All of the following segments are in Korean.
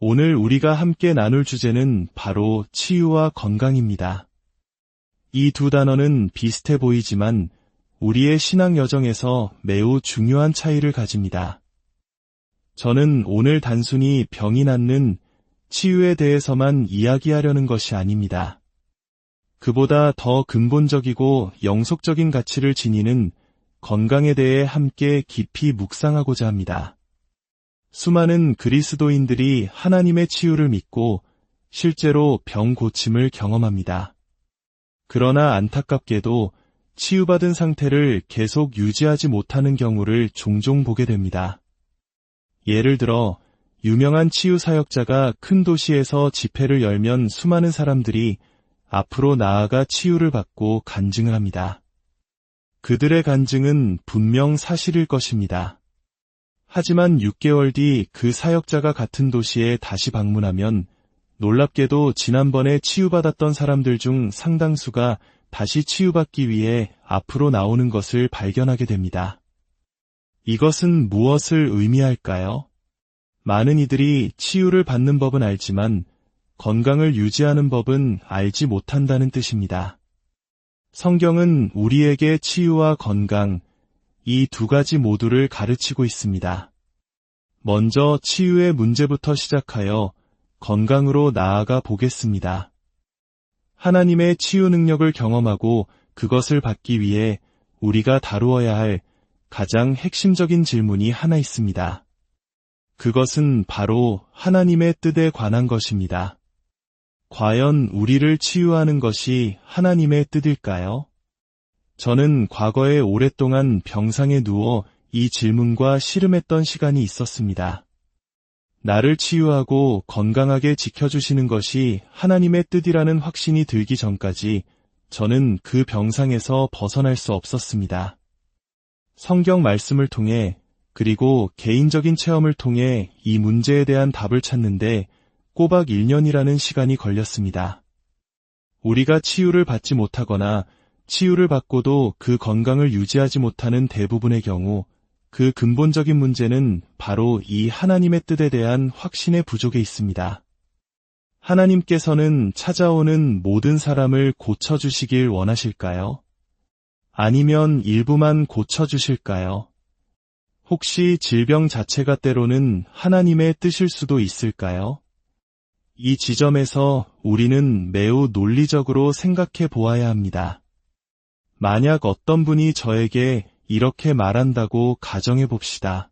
오늘 우리가 함께 나눌 주제는 바로 치유와 건강입니다. 이 두 단어는 비슷해 보이지만 우리의 신앙 여정에서 매우 중요한 차이를 가집니다. 저는 오늘 단순히 병이 낫는 치유에 대해서만 이야기하려는 것이 아닙니다. 그보다 더 근본적이고 영속적인 가치를 지니는 건강에 대해 함께 깊이 묵상하고자 합니다. 수많은 그리스도인들이 하나님의 치유를 믿고 실제로 병 고침을 경험합니다. 그러나 안타깝게도 치유받은 상태를 계속 유지하지 못하는 경우를 종종 보게 됩니다. 예를 들어 유명한 치유 사역자가 큰 도시에서 집회를 열면 수많은 사람들이 앞으로 나아가 치유를 받고 간증을 합니다. 그들의 간증은 분명 사실일 것입니다. 하지만 6개월 뒤 그 사역자가 같은 도시에 다시 방문하면 놀랍게도 지난번에 치유받았던 사람들 중 상당수가 다시 치유받기 위해 앞으로 나오는 것을 발견하게 됩니다. 이것은 무엇을 의미할까요? 많은 이들이 치유를 받는 법은 알지만 건강을 유지하는 법은 알지 못한다는 뜻입니다. 성경은 우리에게 치유와 건강, 이 두 가지 모두를 가르치고 있습니다. 먼저 치유의 문제부터 시작하여 건강으로 나아가 보겠습니다. 하나님의 치유 능력을 경험하고 그것을 받기 위해 우리가 다루어야 할 가장 핵심적인 질문이 하나 있습니다. 그것은 바로 하나님의 뜻에 관한 것입니다. 과연 우리를 치유하는 것이 하나님의 뜻일까요? 저는 과거에 오랫동안 병상에 누워 이 질문과 씨름했던 시간이 있었습니다. 나를 치유하고 건강하게 지켜주시는 것이 하나님의 뜻이라는 확신이 들기 전까지 저는 그 병상에서 벗어날 수 없었습니다. 성경 말씀을 통해 그리고 개인적인 체험을 통해 이 문제에 대한 답을 찾는데 꼬박 1년이라는 시간이 걸렸습니다. 우리가 치유를 받지 못하거나 치유를 받고도 그 건강을 유지하지 못하는 대부분의 경우 그 근본적인 문제는 바로 이 하나님의 뜻에 대한 확신의 부족에 있습니다. 하나님께서는 찾아오는 모든 사람을 고쳐주시길 원하실까요? 아니면 일부만 고쳐주실까요? 혹시 질병 자체가 때로는 하나님의 뜻일 수도 있을까요? 이 지점에서 우리는 매우 논리적으로 생각해 보아야 합니다. 만약 어떤 분이 저에게 이렇게 말한다고 가정해 봅시다.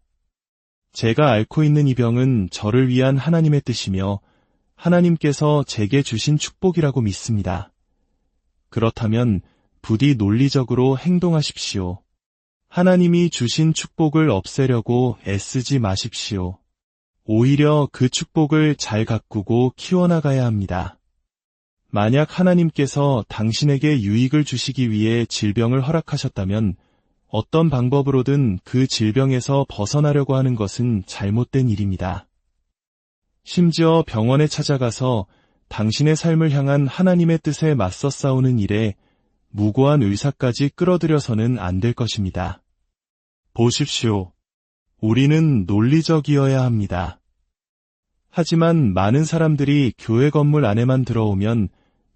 제가 앓고 있는 이 병은 저를 위한 하나님의 뜻이며 하나님께서 제게 주신 축복이라고 믿습니다. 그렇다면 부디 논리적으로 행동하십시오. 하나님이 주신 축복을 없애려고 애쓰지 마십시오. 오히려 그 축복을 잘 가꾸고 키워나가야 합니다. 만약 하나님께서 당신에게 유익을 주시기 위해 질병을 허락하셨다면 어떤 방법으로든 그 질병에서 벗어나려고 하는 것은 잘못된 일입니다. 심지어 병원에 찾아가서 당신의 삶을 향한 하나님의 뜻에 맞서 싸우는 일에 무고한 의사까지 끌어들여서는 안 될 것입니다. 보십시오. 우리는 논리적이어야 합니다. 하지만 많은 사람들이 교회 건물 안에만 들어오면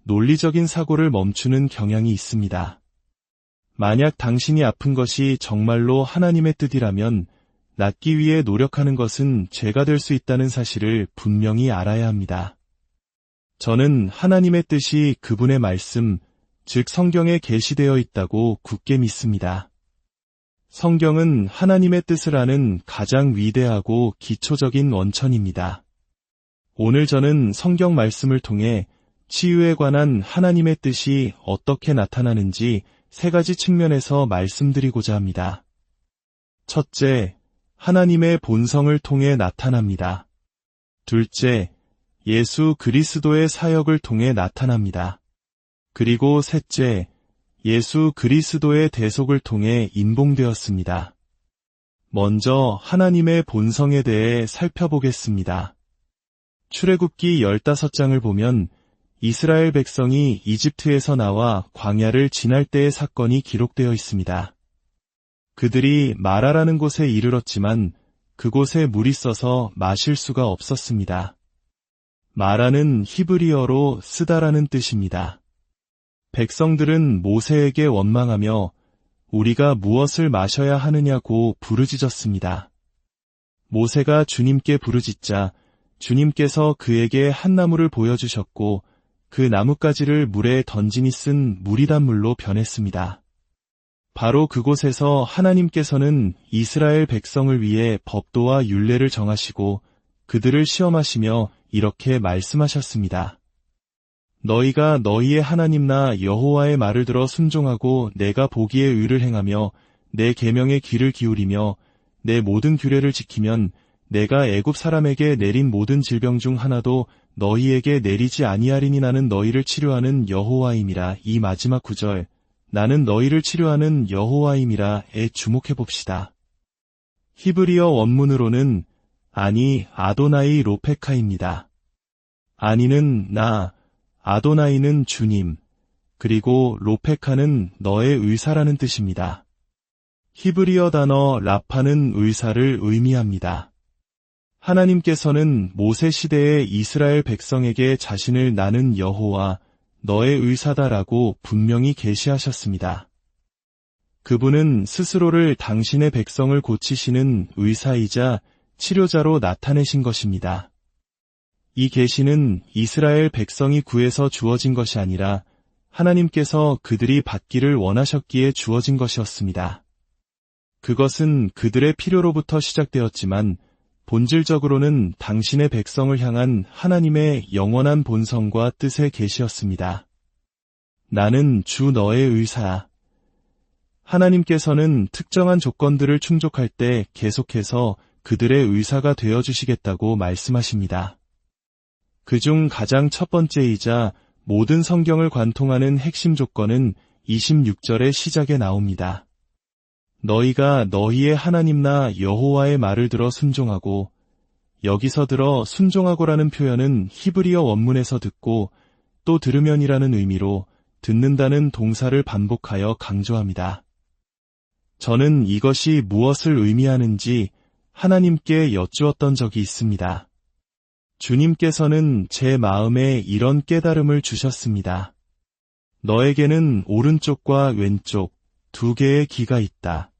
논리적인 사고를 멈추는 경향이 있습니다. 만약 당신이 아픈 것이 정말로 하나님의 뜻이라면 낫기 위해 노력하는 것은 죄가 될 수 있다는 사실을 분명히 알아야 합니다. 저는 하나님의 뜻이 그분의 말씀, 즉 성경에 계시되어 있다고 굳게 믿습니다. 성경은 하나님의 뜻을 아는 가장 위대하고 기초적인 원천입니다. 오늘 저는 성경 말씀을 통해 치유에 관한 하나님의 뜻이 어떻게 나타나는지 세 가지 측면에서 말씀드리고자 합니다. 첫째, 하나님의 본성을 통해 나타납니다. 둘째, 예수 그리스도의 사역을 통해 나타납니다. 그리고 셋째, 예수 그리스도의 대속을 통해 인봉되었습니다. 먼저 하나님의 본성에 대해 살펴보겠습니다. 출애굽기 15장을 보면 이스라엘 백성이 이집트에서 나와 광야를 지날 때의 사건이 기록되어 있습니다. 그들이 마라라는 곳에 이르렀지만 그곳에 물이 써서 마실 수가 없었습니다. 마라는 히브리어로 쓰다라는 뜻입니다. 백성들은 모세에게 원망하며 우리가 무엇을 마셔야 하느냐고 부르짖었습니다. 모세가 주님께 부르짖자 주님께서 그에게 한 나무를 보여주셨고 그 나뭇가지를 물에 던지니 쓴 무리단물로 변했습니다. 바로 그곳에서 하나님께서는 이스라엘 백성을 위해 법도와 율례를 정하시고 그들을 시험하시며 이렇게 말씀하셨습니다. 너희가 너희의 하나님 나 여호와의 말을 들어 순종하고 내가 보기에 의를 행하며 내 계명에 귀를 기울이며 내 모든 규례를 지키면 내가 애굽 사람에게 내린 모든 질병 중 하나도 너희에게 내리지 아니하리니 나는 너희를 치료하는 여호와임이라. 이 마지막 구절 나는 너희를 치료하는 여호와임이라에 주목해 봅시다. 히브리어 원문으로는 아니 아도나이 로페카입니다. 아니는 나, 아도나이는 주님, 그리고 로페카는 너의 의사라는 뜻입니다. 히브리어 단어 라파는 의사를 의미합니다. 하나님께서는 모세 시대의 이스라엘 백성에게 자신을 나는 여호와, 너의 의사다라고 분명히 계시하셨습니다. 그분은 스스로를 당신의 백성을 고치시는 의사이자 치료자로 나타내신 것입니다. 이 계시는 이스라엘 백성이 구해서 주어진 것이 아니라 하나님께서 그들이 받기를 원하셨기에 주어진 것이었습니다. 그것은 그들의 필요로부터 시작되었지만 본질적으로는 당신의 백성을 향한 하나님의 영원한 본성과 뜻의 계시였습니다. 나는 주 너의 의사야. 하나님께서는 특정한 조건들을 충족할 때 계속해서 그들의 의사가 되어주시겠다고 말씀하십니다. 그중 가장 첫 번째이자 모든 성경을 관통하는 핵심 조건은 26절의 시작에 나옵니다. 너희가 너희의 하나님 나 여호와의 말을 들어 순종하고, 여기서 들어 순종하고라는 표현은 히브리어 원문에서 듣고 또 들으면이라는 의미로 듣는다는 동사를 반복하여 강조합니다. 저는 이것이 무엇을 의미하는지 하나님께 여쭈었던 적이 있습니다. 주님께서는 제 마음에 이런 깨달음을 주셨습니다. 너에게는 오른쪽과 왼쪽 두 개의 귀가 있다.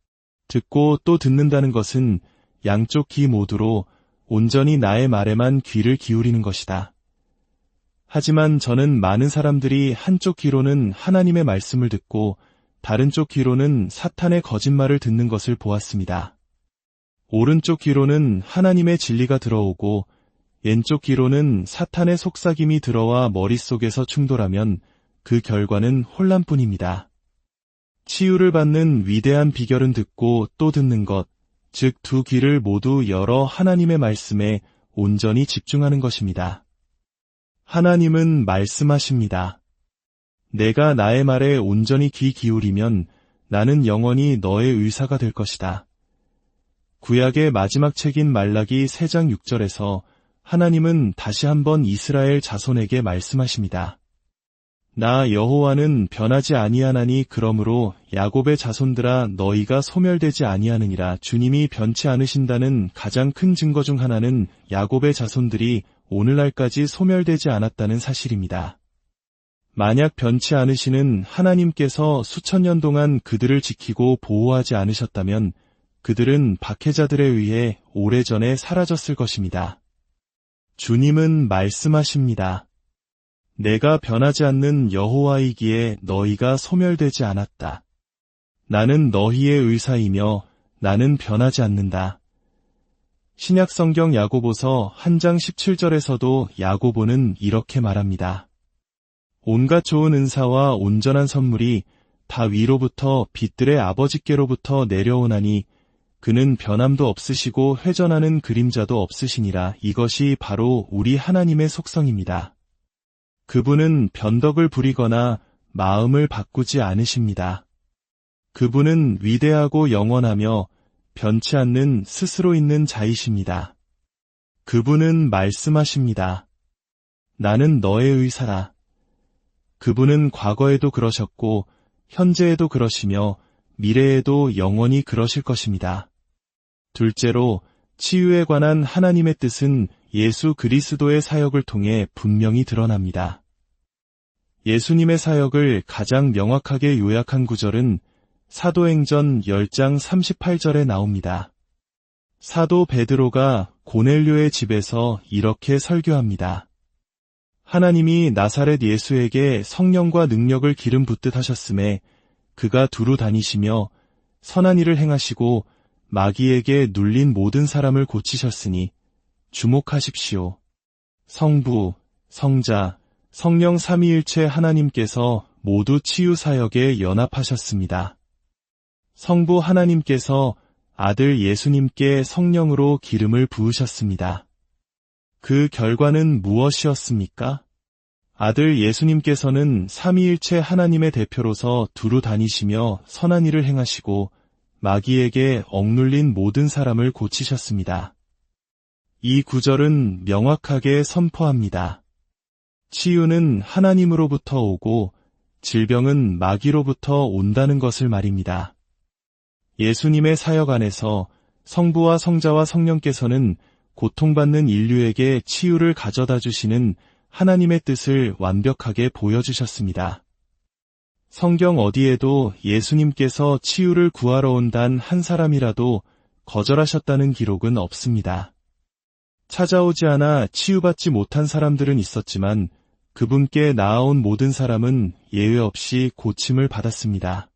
듣고 또 듣는다는 것은 양쪽 귀 모두로 온전히 나의 말에만 귀를 기울이는 것이다. 하지만 저는 많은 사람들이 한쪽 귀로는 하나님의 말씀을 듣고 다른 쪽 귀로는 사탄의 거짓말을 듣는 것을 보았습니다. 오른쪽 귀로는 하나님의 진리가 들어오고 왼쪽 귀로는 사탄의 속삭임이 들어와 머릿속에서 충돌하면 그 결과는 혼란뿐입니다. 치유를 받는 위대한 비결은 듣고 또 듣는 것, 즉 두 귀를 모두 열어 하나님의 말씀에 온전히 집중하는 것입니다. 하나님은 말씀하십니다. 내가 나의 말에 온전히 귀 기울이면 나는 영원히 너의 의사가 될 것이다. 구약의 마지막 책인 말라기 3장 6절에서 하나님은 다시 한번 이스라엘 자손에게 말씀하십니다. 나 여호와는 변하지 아니하나니 그러므로 야곱의 자손들아 너희가 소멸되지 아니하느니라. 주님이 변치 않으신다는 가장 큰 증거 중 하나는 야곱의 자손들이 오늘날까지 소멸되지 않았다는 사실입니다. 만약 변치 않으시는 하나님께서 수천 년 동안 그들을 지키고 보호하지 않으셨다면 그들은 박해자들에 의해 오래전에 사라졌을 것입니다. 주님은 말씀하십니다. 내가 변하지 않는 여호와이기에 너희가 소멸되지 않았다. 나는 너희의 의사이며 나는 변하지 않는다. 신약성경 야고보서 1장 17절에서도 야고보는 이렇게 말합니다. 온갖 좋은 은사와 온전한 선물이 다 위로부터 빛들의 아버지께로부터 내려오나니 그는 변함도 없으시고 회전하는 그림자도 없으시니라. 이것이 바로 우리 하나님의 속성입니다. 그분은 변덕을 부리거나 마음을 바꾸지 않으십니다. 그분은 위대하고 영원하며 변치 않는 스스로 있는 자이십니다. 그분은 말씀하십니다. 나는 너의 의사라. 그분은 과거에도 그러셨고 현재에도 그러시며 미래에도 영원히 그러실 것입니다. 둘째로 치유에 관한 하나님의 뜻은 예수 그리스도의 사역을 통해 분명히 드러납니다. 예수님의 사역을 가장 명확하게 요약한 구절은 사도행전 10장 38절에 나옵니다. 사도 베드로가 고넬료의 집에서 이렇게 설교합니다. 하나님이 나사렛 예수에게 성령과 능력을 기름 붓듯 하셨음에 그가 두루 다니시며 선한 일을 행하시고 마귀에게 눌린 모든 사람을 고치셨으니 주목하십시오. 성부, 성자, 성령 삼위일체 하나님께서 모두 치유 사역에 연합하셨습니다. 성부 하나님께서 아들 예수님께 성령으로 기름을 부으셨습니다. 그 결과는 무엇이었습니까? 아들 예수님께서는 삼위일체 하나님의 대표로서 두루 다니시며 선한 일을 행하시고 마귀에게 억눌린 모든 사람을 고치셨습니다. 이 구절은 명확하게 선포합니다. 치유는 하나님으로부터 오고 질병은 마귀로부터 온다는 것을 말입니다. 예수님의 사역 안에서 성부와 성자와 성령께서는 고통받는 인류에게 치유를 가져다 주시는 하나님의 뜻을 완벽하게 보여주셨습니다. 성경 어디에도 예수님께서 치유를 구하러 온 단 한 사람이라도 거절하셨다는 기록은 없습니다. 찾아오지 않아 치유받지 못한 사람들은 있었지만 그분께 나아온 모든 사람은 예외 없이 고침을 받았습니다.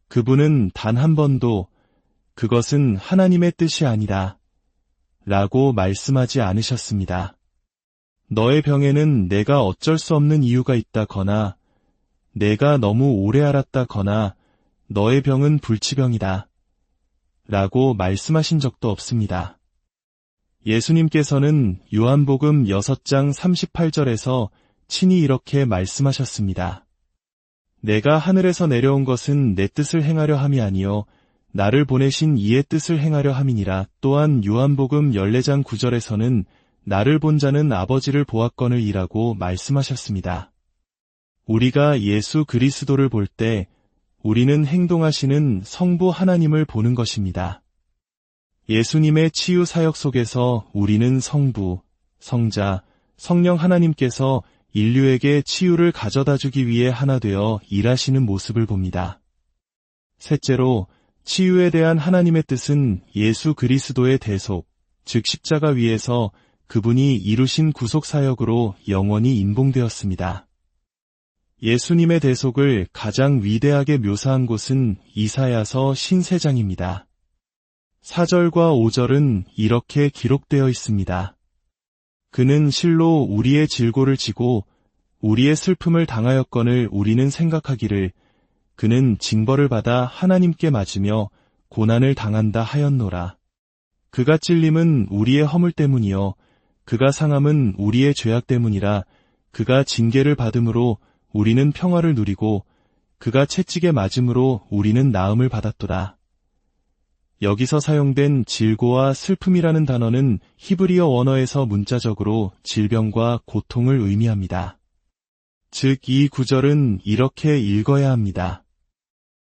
그분은 단 한 번도 그것은 하나님의 뜻이 아니다 라고 말씀하지 않으셨습니다. 너의 병에는 내가 어쩔 수 없는 이유가 있다거나 내가 너무 오래 앓았다거나 너의 병은 불치병이다 라고 말씀하신 적도 없습니다. 예수님께서는 요한복음 6장 38절에서 친히 이렇게 말씀하셨습니다. 내가 하늘에서 내려온 것은 내 뜻을 행하려 함이 아니요 나를 보내신 이의 뜻을 행하려 함이니라. 또한 요한복음 14장 9절에서는 나를 본 자는 아버지를 보았거늘 이라고 말씀하셨습니다. 우리가 예수 그리스도를 볼 때 우리는 행동하시는 성부 하나님을 보는 것입니다. 예수님의 치유 사역 속에서 우리는 성부, 성자, 성령 하나님께서 인류에게 치유를 가져다 주기 위해 하나 되어 일하시는 모습을 봅니다. 셋째로, 치유에 대한 하나님의 뜻은 예수 그리스도의 대속, 즉 십자가 위에서 그분이 이루신 구속 사역으로 영원히 인봉되었습니다. 예수님의 대속을 가장 위대하게 묘사한 곳은 이사야서 신세장입니다. 4절과 5절은 이렇게 기록되어 있습니다. 그는 실로 우리의 질고를 지고 우리의 슬픔을 당하였거늘 우리는 생각하기를 그는 징벌을 받아 하나님께 맞으며 고난을 당한다 하였노라. 그가 찔림은 우리의 허물 때문이요 그가 상함은 우리의 죄악 때문이라. 그가 징계를 받음으로 우리는 평화를 누리고 그가 채찍에 맞음으로 우리는 나음을 받았도다. 여기서 사용된 질고와 슬픔이라는 단어는 히브리어 원어에서 문자적으로 질병과 고통을 의미합니다. 즉, 이 구절은 이렇게 읽어야 합니다.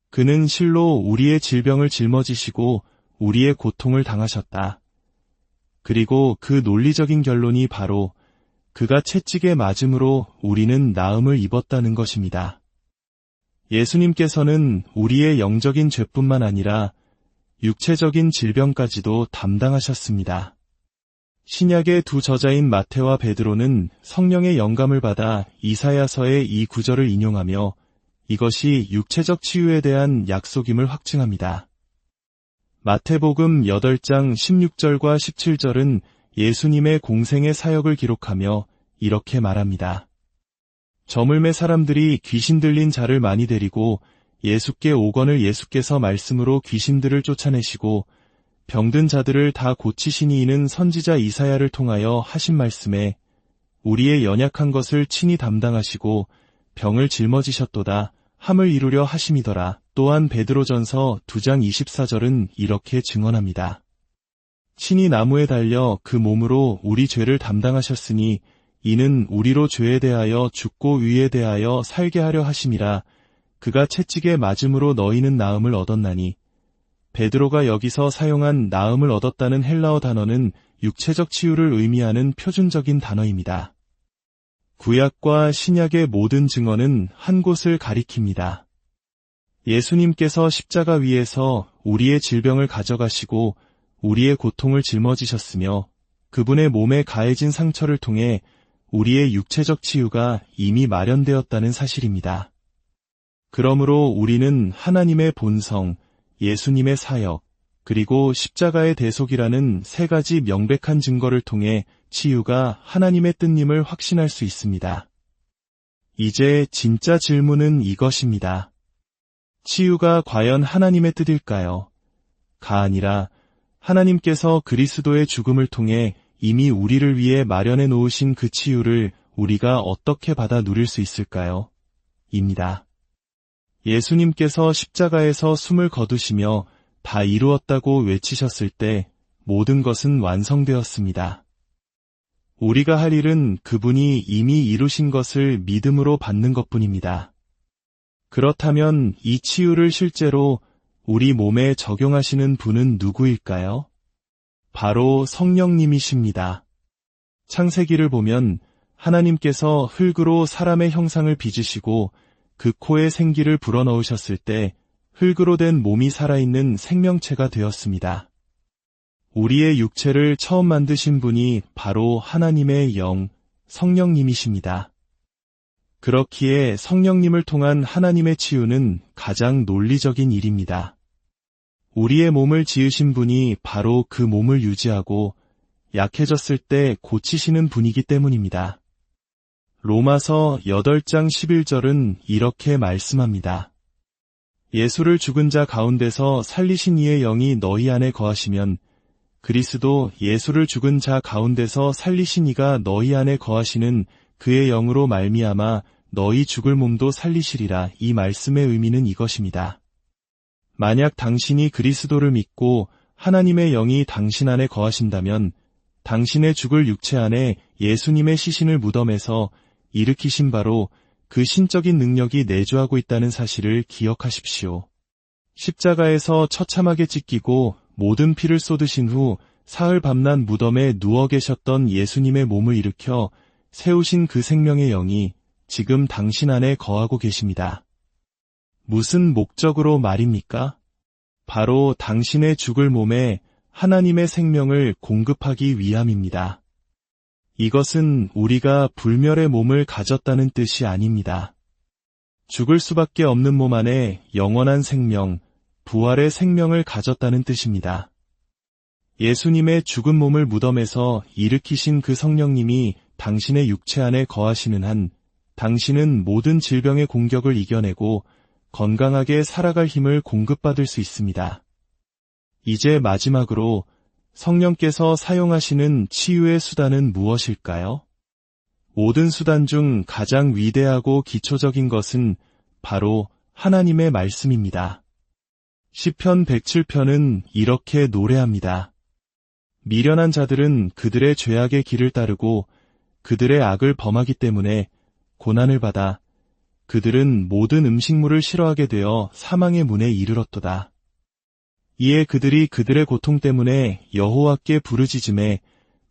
그는 실로 우리의 질병을 짊어지시고 우리의 고통을 당하셨다. 그리고 그 논리적인 결론이 바로 그가 채찍에 맞음으로 우리는 나음을 입었다는 것입니다. 예수님께서는 우리의 영적인 죄뿐만 아니라 육체적인 질병까지도 담당하셨습니다. 신약의 두 저자인 마태와 베드로는 성령의 영감을 받아 이사야서의 이 구절을 인용하며 이것이 육체적 치유에 대한 약속임을 확증합니다. 마태복음 8장 16절과 17절은 예수님의 공생의 사역을 기록하며 이렇게 말합니다. 저물매 사람들이 귀신 들린 자를 많이 데리고 예수께 오거늘 예수께서 말씀으로 귀신들을 쫓아내시고 병든 자들을 다 고치시니 이는 선지자 이사야를 통하여 하신 말씀에 우리의 연약한 것을 친히 담당하시고 병을 짊어지셨도다 함을 이루려 하심이더라. 또한 베드로전서 2장 24절은 이렇게 증언합니다. 친히 나무에 달려 그 몸으로 우리 죄를 담당하셨으니 이는 우리로 죄에 대하여 죽고 의에 대하여 살게 하려 하심이라. 그가 채찍에 맞음으로 너희는 나음을 얻었나니. 베드로가 여기서 사용한 나음을 얻었다는 헬라어 단어는 육체적 치유를 의미하는 표준적인 단어입니다. 구약과 신약의 모든 증언은 한 곳을 가리킵니다. 예수님께서 십자가 위에서 우리의 질병을 가져가시고 우리의 고통을 짊어지셨으며 그분의 몸에 가해진 상처를 통해 우리의 육체적 치유가 이미 마련되었다는 사실입니다. 그러므로 우리는 하나님의 본성, 예수님의 사역, 그리고 십자가의 대속이라는 세 가지 명백한 증거를 통해 치유가 하나님의 뜻임을 확신할 수 있습니다. 이제 진짜 질문은 이것입니다. 치유가 과연 하나님의 뜻일까요? 가 아니라 하나님께서 그리스도의 죽음을 통해 이미 우리를 위해 마련해 놓으신 그 치유를 우리가 어떻게 받아 누릴 수 있을까요? 입니다. 예수님께서 십자가에서 숨을 거두시며 다 이루었다고 외치셨을 때 모든 것은 완성되었습니다. 우리가 할 일은 그분이 이미 이루신 것을 믿음으로 받는 것뿐입니다. 그렇다면 이 치유를 실제로 우리 몸에 적용하시는 분은 누구일까요? 바로 성령님이십니다. 창세기를 보면 하나님께서 흙으로 사람의 형상을 빚으시고 그 코에 생기를 불어넣으셨을 때 흙으로 된 몸이 살아있는 생명체가 되었습니다. 우리의 육체를 처음 만드신 분이 바로 하나님의 영, 성령님이십니다. 그렇기에 성령님을 통한 하나님의 치유는 가장 논리적인 일입니다. 우리의 몸을 지으신 분이 바로 그 몸을 유지하고 약해졌을 때 고치시는 분이기 때문입니다. 로마서 8장 11절은 이렇게 말씀합니다. 예수를 죽은 자 가운데서 살리신 이의 영이 너희 안에 거하시면 그리스도 예수를 죽은 자 가운데서 살리신 이가 너희 안에 거하시는 그의 영으로 말미암아 너희 죽을 몸도 살리시리라. 이 말씀의 의미는 이것입니다. 만약 당신이 그리스도를 믿고 하나님의 영이 당신 안에 거하신다면 당신의 죽을 육체 안에 예수님의 시신을 무덤에서 일으키신 바로 그 신적인 능력이 내주하고 있다는 사실을 기억하십시오. 십자가에서 처참하게 찢기고 모든 피를 쏟으신 후 사흘 밤낮 무덤에 누워 계셨던 예수님의 몸을 일으켜 세우신 그 생명의 영이 지금 당신 안에 거하고 계십니다. 무슨 목적으로 말입니까? 바로 당신의 죽을 몸에 하나님의 생명을 공급하기 위함입니다. 이것은 우리가 불멸의 몸을 가졌다는 뜻이 아닙니다. 죽을 수밖에 없는 몸 안에 영원한 생명, 부활의 생명을 가졌다는 뜻입니다. 예수님의 죽은 몸을 무덤에서 일으키신 그 성령님이 당신의 육체 안에 거하시는 한 당신은 모든 질병의 공격을 이겨내고 건강하게 살아갈 힘을 공급받을 수 있습니다. 이제 마지막으로 성령께서 사용하시는 치유의 수단은 무엇일까요? 모든 수단 중 가장 위대하고 기초적인 것은 바로 하나님의 말씀입니다. 시편 107편은 이렇게 노래합니다. 미련한 자들은 그들의 죄악의 길을 따르고 그들의 악을 범하기 때문에 고난을 받아 그들은 모든 음식물을 싫어하게 되어 사망의 문에 이르렀도다. 이에 그들이 그들의 고통 때문에 여호와께 부르짖음에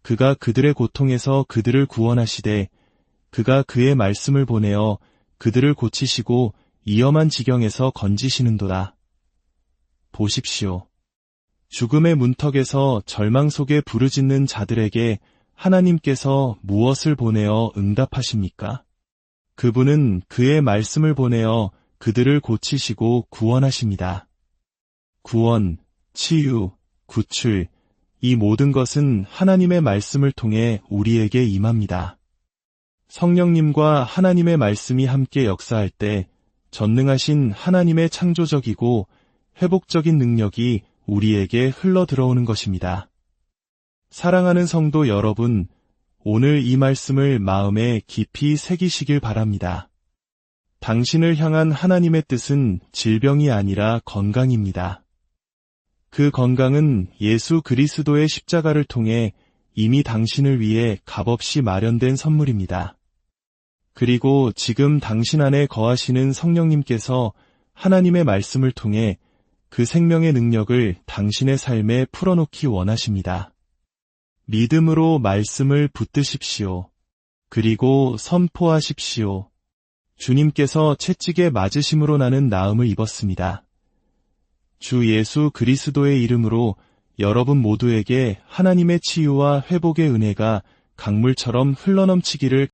그가 그들의 고통에서 그들을 구원하시되 그가 그의 말씀을 보내어 그들을 고치시고 위험한 지경에서 건지시는도다. 보십시오. 죽음의 문턱에서 절망 속에 부르짖는 자들에게 하나님께서 무엇을 보내어 응답하십니까? 그분은 그의 말씀을 보내어 그들을 고치시고 구원하십니다. 구원, 치유, 구출, 이 모든 것은 하나님의 말씀을 통해 우리에게 임합니다. 성령님과 하나님의 말씀이 함께 역사할 때 전능하신 하나님의 창조적이고 회복적인 능력이 우리에게 흘러 들어오는 것입니다. 사랑하는 성도 여러분, 오늘 이 말씀을 마음에 깊이 새기시길 바랍니다. 당신을 향한 하나님의 뜻은 질병이 아니라 건강입니다. 그 건강은 예수 그리스도의 십자가를 통해 이미 당신을 위해 값없이 마련된 선물입니다. 그리고 지금 당신 안에 거하시는 성령님께서 하나님의 말씀을 통해 그 생명의 능력을 당신의 삶에 풀어놓기 원하십니다. 믿음으로 말씀을 붙드십시오. 그리고 선포하십시오. 주님께서 채찍에 맞으심으로 나는 나음을 입었습니다. 주 예수 그리스도의 이름으로 여러분 모두에게 하나님의 치유와 회복의 은혜가 강물처럼 흘러넘치기를